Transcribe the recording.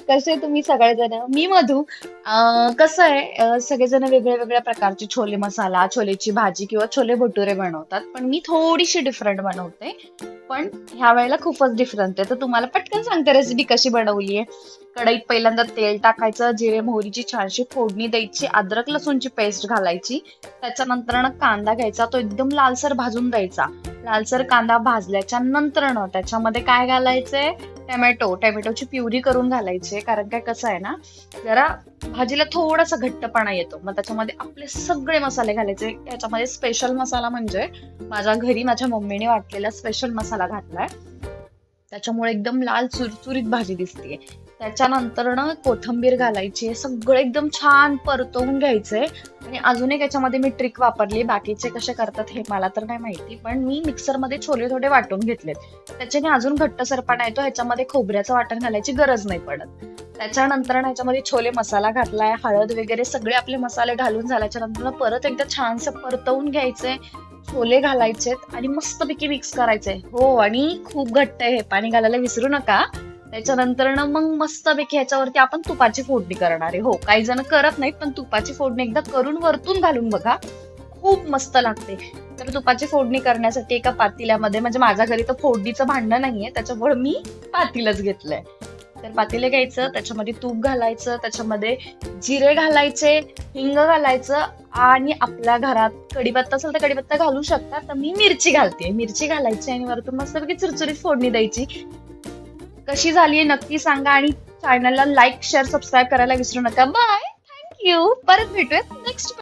कसे तुम्ही सगळेजण? मी मधू. कसं आहे, सगळेजण वेगळ्या वेगळ्या प्रकारचे छोले मसाला, छोलेची भाजी किंवा छोले भटुरे बनवतात. पण मी थोडीशी डिफरंट बनवते. पण ह्या वेळेला खूपच डिफरंट आहे. तर तुम्हाला पटकन सांगते रेसिपी कशी बनवली आहे. कढईत पहिल्यांदा तेल टाकायचं, जिरे मोहरीची छानशी फोडणी द्यायची, अद्रक लसूणची पेस्ट घालायची. त्याच्यानंतर कांदा घ्यायचा, तो एकदम लालसर भाजून द्यायचा. लालसर कांदा भाजल्याच्या नंतर त्याच्यामध्ये काय घालायचंय, टोमॅटोची प्युरी करून घालायची. कारण काय कसं आहे ना, जरा भाजीला थोडासा घट्टपणा येतो. मग त्याच्यामध्ये आपले सगळे मसाले घालायचे. याच्यामध्ये स्पेशल मसाला म्हणजे माझ्या घरी माझ्या मम्मीने वाटलेला स्पेशल मसाला घातलाय. त्याच्यामुळे एकदम लाल चुरचुरीत भाजी दिसते. त्याच्यानंतर कोथिंबीर घालायची. सगळं एकदम छान परतवून घ्यायचंय. आणि अजून एक याच्यामध्ये मी ट्रिक वापरली. बाकीचे कसे करतात हे मला तर नाही माहिती, पण मी मिक्सरमध्ये छोले थोडे वाटून घेतलेत. त्याच्याने अजून घट्टसरपणा येतो. ह्याच्यामध्ये खोबऱ्याचं वाटण घालायची गरज नाही पडत. त्याच्यानंतर ह्याच्यामध्ये छोले मसाला घातलाय, हळद वगैरे सगळे आपले मसाले घालून झाल्याच्या नंतर परत एकदा छानसं परतवून घ्यायचंय. छोले घालायचेत आणि मस्तपैकी मिक्स करायचंय. हो, आणि खूप घट्ट आहे, हे पाणी घालायला विसरू नका. त्याच्यानंतर मग मस्तपैकी ह्याच्यावरती आपण तुपाची फोडणी करणार आहे. हो, काही जण करत नाहीत, पण तुपाची फोडणी एकदा करून वरतून घालून बघा, खूप मस्त लागते. तर तुपाची फोडणी करण्यासाठी एका पातेल्यामध्ये, म्हणजे माझ्या घरी तर फोडणीचं भांडं नाहीये, त्याच्यामुळे मी पातेलच घेतलंय. तर पातेलं घ्यायचं, त्याच्यामध्ये तूप घालायचं, त्याच्यामध्ये जिरे घालायचे, हिंग घालायचं, आणि आपल्या घरात कढीपत्ता असेल तर कढीपत्ता घालू शकता. तर मी मिरची घालते, मिरची घालायची आणि वरतून मस्तपैकी चुरचुरीत फोडणी द्यायची. कशी झालीये नक्की सांगा आणि चॅनलला लाईक, शेअर, सबस्क्राईब करायला विसरू नका. Bye, thank you. परत भेटूयात नेक्स्ट